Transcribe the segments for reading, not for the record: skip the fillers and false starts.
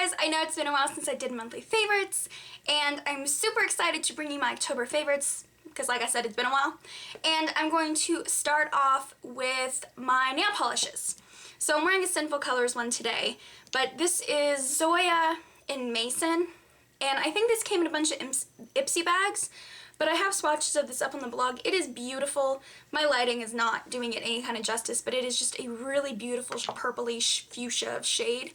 guys, I know it's been a while since I did monthly favorites, and I'm super excited to bring you my October favorites, because like I said, it's been a while. And I'm going to start off with my nail polishes. So I'm wearing a Sinful Colors one today, but this is Zoya in Mason, and I think this came in a bunch of Ipsy bags, but I have swatches of this up on the blog. It is beautiful. My lighting is not doing it any kind of justice, but it is just a really beautiful purplish fuchsia shade.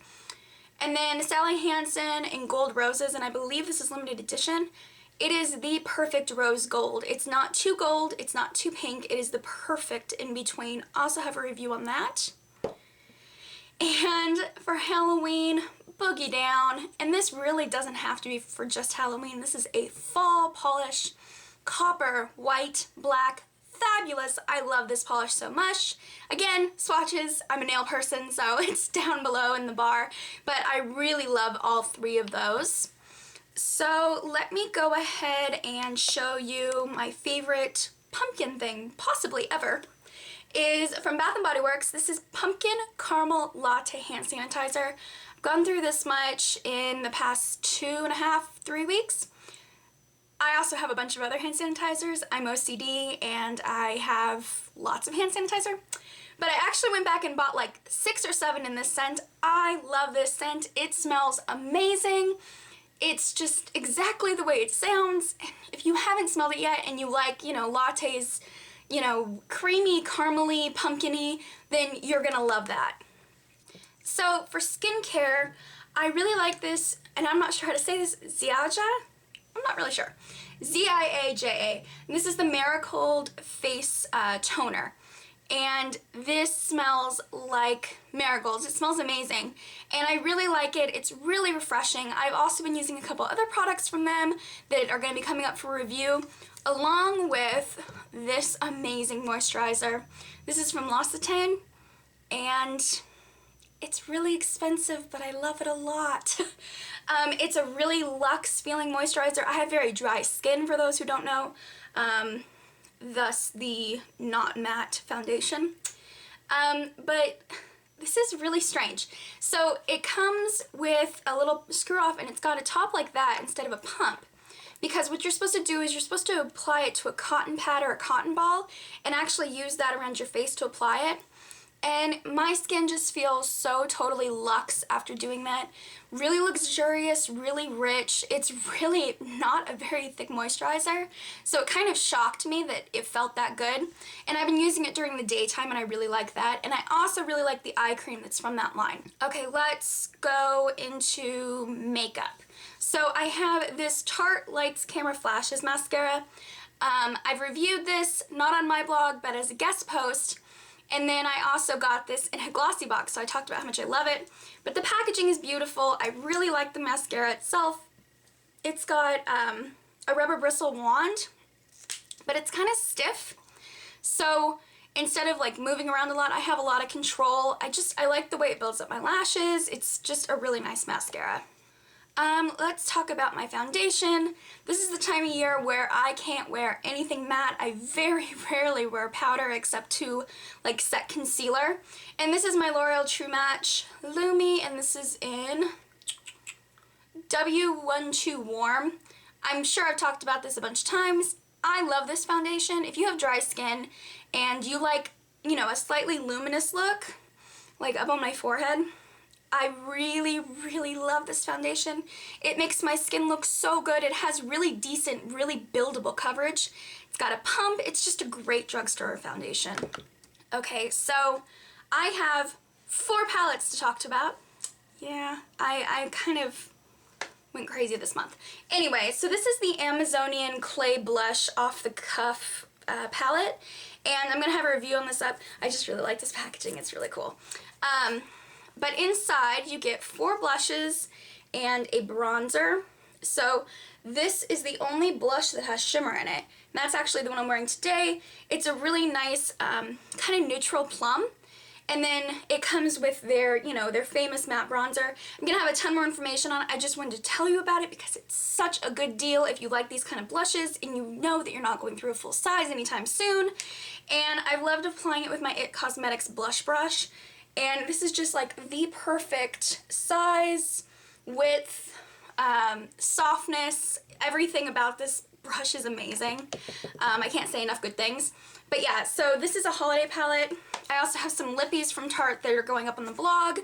And then Sally Hansen in Gold Roses, and I believe this is limited edition. It is the perfect rose gold. It's not too gold, it's not too pink, it is the perfect in between. Also have a review on that. And for Halloween, Boogie Down, and this really doesn't have to be for just Halloween. This is a fall polish, copper, white, black, fabulous. I love this polish so much. Again, swatches, I'm a nail person, so it's down below in the bar, but I really love all three of those. So let me go ahead and show you my favorite pumpkin thing, possibly ever, is from Bath & Body Works. This is Pumpkin Caramel Latte Hand Sanitizer. I've gone through this much in the past 2.5, 3 weeks. I also have a bunch of other hand sanitizers. I'm OCD and I have lots of hand sanitizer. But I actually went back and bought like 6 or 7 in this scent. I love this scent. It smells amazing. It's just exactly the way it sounds. If you haven't smelled it yet and you like, you know, lattes, you know, creamy, caramely, pumpkin-y, then you're gonna love that. So for skincare, I really like this, and I'm not sure how to say this, Ziaja? I'm not really sure. Z-I-A-J-A. This is the Marigold Face Toner. And this smells like marigolds. It smells amazing. And I really like it. It's really refreshing. I've also been using a couple other products from them that are going to be coming up for review, along with this amazing moisturizer. This is from L'Occitane, and it's really expensive, but I love it a lot. It's a really luxe feeling moisturizer. I have very dry skin, for those who don't know, thus the not matte foundation. But this is really strange. So it comes with a little screw off, and it's got a top like that instead of a pump. Because what you're supposed to do is you're supposed to apply it to a cotton pad or a cotton ball and actually use that around your face to apply it. And my skin just feels so totally luxe after doing that. Really luxurious, really rich. It's really not a very thick moisturizer, so it kind of shocked me that it felt that good. And I've been using it during the daytime, and I really like that. And I also really like the eye cream that's from that line. Okay, let's go into makeup. So I have this Tarte Lights Camera Flashes mascara. I've reviewed this, not on my blog, but as a guest post. And then I also got this in a glossy box, so I talked about how much I love it. But the packaging is beautiful. I really like the mascara itself. It's got a rubber bristle wand, but it's kind of stiff. So instead of like moving around a lot, I have a lot of control. I like the way it builds up my lashes. It's just a really nice mascara. Let's talk about my foundation. This is the time of year where I can't wear anything matte. I very rarely wear powder except to like set concealer. And this is my L'Oreal True Match Lumi, and this is in W12 Warm. I'm sure I've talked about this a bunch of times. I love this foundation. If you have dry skin and you like, you know, a slightly luminous look, like up on my forehead, I really, really love this foundation. It makes my skin look so good. It has really decent, really buildable coverage. It's got a pump. It's just a great drugstore foundation. Okay, so I have 4 palettes to talk about. Yeah, I kind of went crazy this month. Anyway, so this is the Amazonian Clay Blush Off the Cuff palette, and I'm going to have a review on this up. I just really like this packaging. It's really cool. But inside you get 4 blushes and a bronzer. So this is the only blush that has shimmer in it. And that's actually the one I'm wearing today. It's a really nice kind of neutral plum. And then it comes with their, you know, their famous matte bronzer. I'm going to have a ton more information on it. I just wanted to tell you about it because it's such a good deal if you like these kind of blushes and you know that you're not going through a full size anytime soon. And I've loved applying it with my IT Cosmetics blush brush. And this is just like the perfect size, width, softness, everything about this brush is amazing. I can't say enough good things. But yeah, so this is a holiday palette. I also have some lippies from Tarte that are going up on the blog.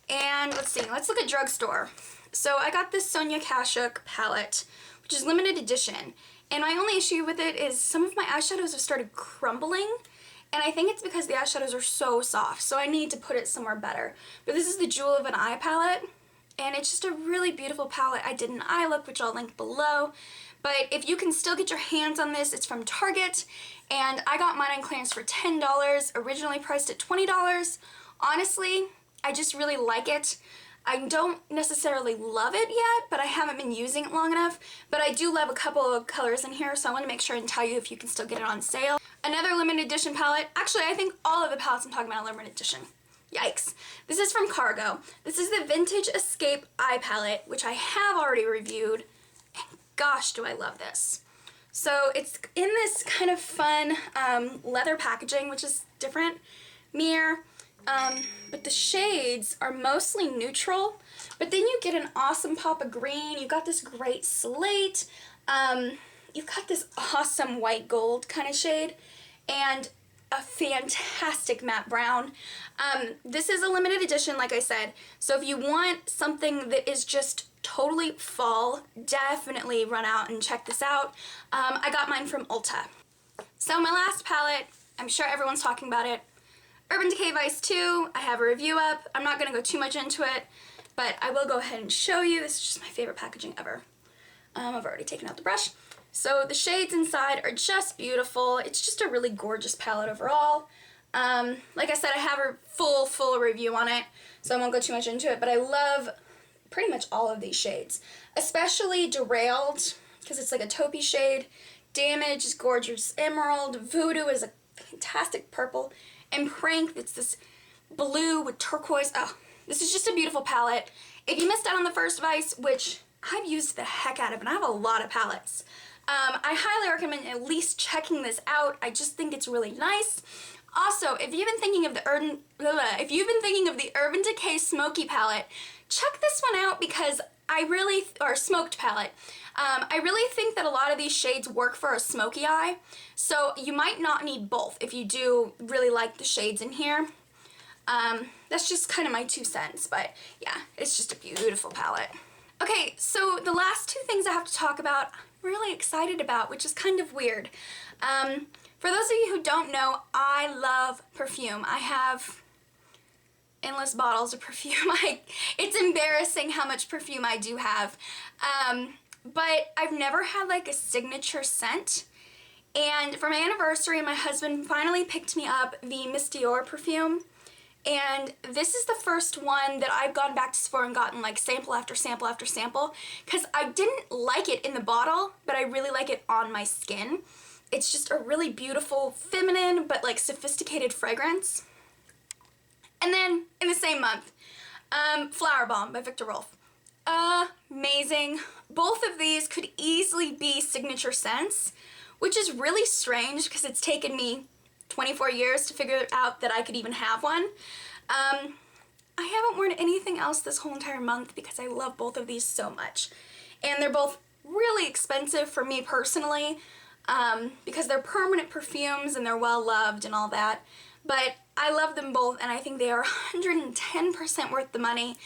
And let's see, let's look at drugstore. So I got this Sonia Kashuk palette, which is limited edition. And my only issue with it is some of my eyeshadows have started crumbling. And I think it's because the eyeshadows are so soft, so I need to put it somewhere better. But this is the Jewel of an Eye palette, and it's just a really beautiful palette. I did an eye look, which I'll link below. But if you can still get your hands on this, it's from Target, and I got mine on clearance for $10, originally priced at $20. Honestly, I just really like it. I don't necessarily love it yet, but I haven't been using it long enough. But I do love a couple of colors in here, so I want to make sure and tell you if you can still get it on sale. Another limited edition palette. Actually, I think all of the palettes I'm talking about are limited edition. Yikes. This is from Cargo. This is the Vintage Escape Eye Palette, which I have already reviewed. And gosh, do I love this. So it's in this kind of fun leather packaging, which is different. Mirror. But the shades are mostly neutral, but then you get an awesome pop of green. You've got this great slate. You've got this awesome white gold kind of shade, and a fantastic matte brown. This is a limited edition, like I said, so if you want something that is just totally fall, definitely run out and check this out. I got mine from Ulta. So my last palette, I'm sure everyone's talking about it, Urban Decay Vice 2. I have a review up. I'm not going to go too much into it, but I will go ahead and show you. This is just my favorite packaging ever. I've already taken out the brush. So the shades inside are just beautiful. It's just a really gorgeous palette overall. Like I said, I have a full review on it, so I won't go too much into it, but I love pretty much all of these shades, especially Derailed, because it's like a taupey shade. Damage is gorgeous emerald. Voodoo is a fantastic purple. And Prank, it's this blue with turquoise. Oh, this is just a beautiful palette. If you missed out on the first Vice, which I've used the heck out of, and I have a lot of palettes, I highly recommend at least checking this out. I just think it's really nice. Also, if you've been thinking of the Urban Decay Smoky palette, check this one out because or smoked palette. I really think that a lot of these shades work for a smoky eye, so you might not need both if you do really like the shades in here. That's just kind of my 2 cents, but yeah, it's just a beautiful palette. Okay, so the last 2 things I have to talk about, I'm really excited about, which is kind of weird. For those of you who don't know, I love perfume. I have endless bottles of perfume. It's embarrassing how much perfume I do have. But I've never had like a signature scent. And for my anniversary, my husband finally picked me up the Miss Dior perfume. And this is the first one that I've gone back to Sephora and gotten like sample after sample after sample, because I didn't like it in the bottle, but I really like it on my skin. It's just a really beautiful, feminine, but like sophisticated fragrance. And then in the same month, Flower Bomb by Victor Rolf. Amazing. Both of these could easily be signature scents, which is really strange because it's taken me 24 years to figure out that I could even have one. I haven't worn anything else this whole entire month because I love both of these so much. And they're both really expensive for me personally, because they're permanent perfumes and they're well loved and all that. But I love them both, and I think they are 110% worth the money.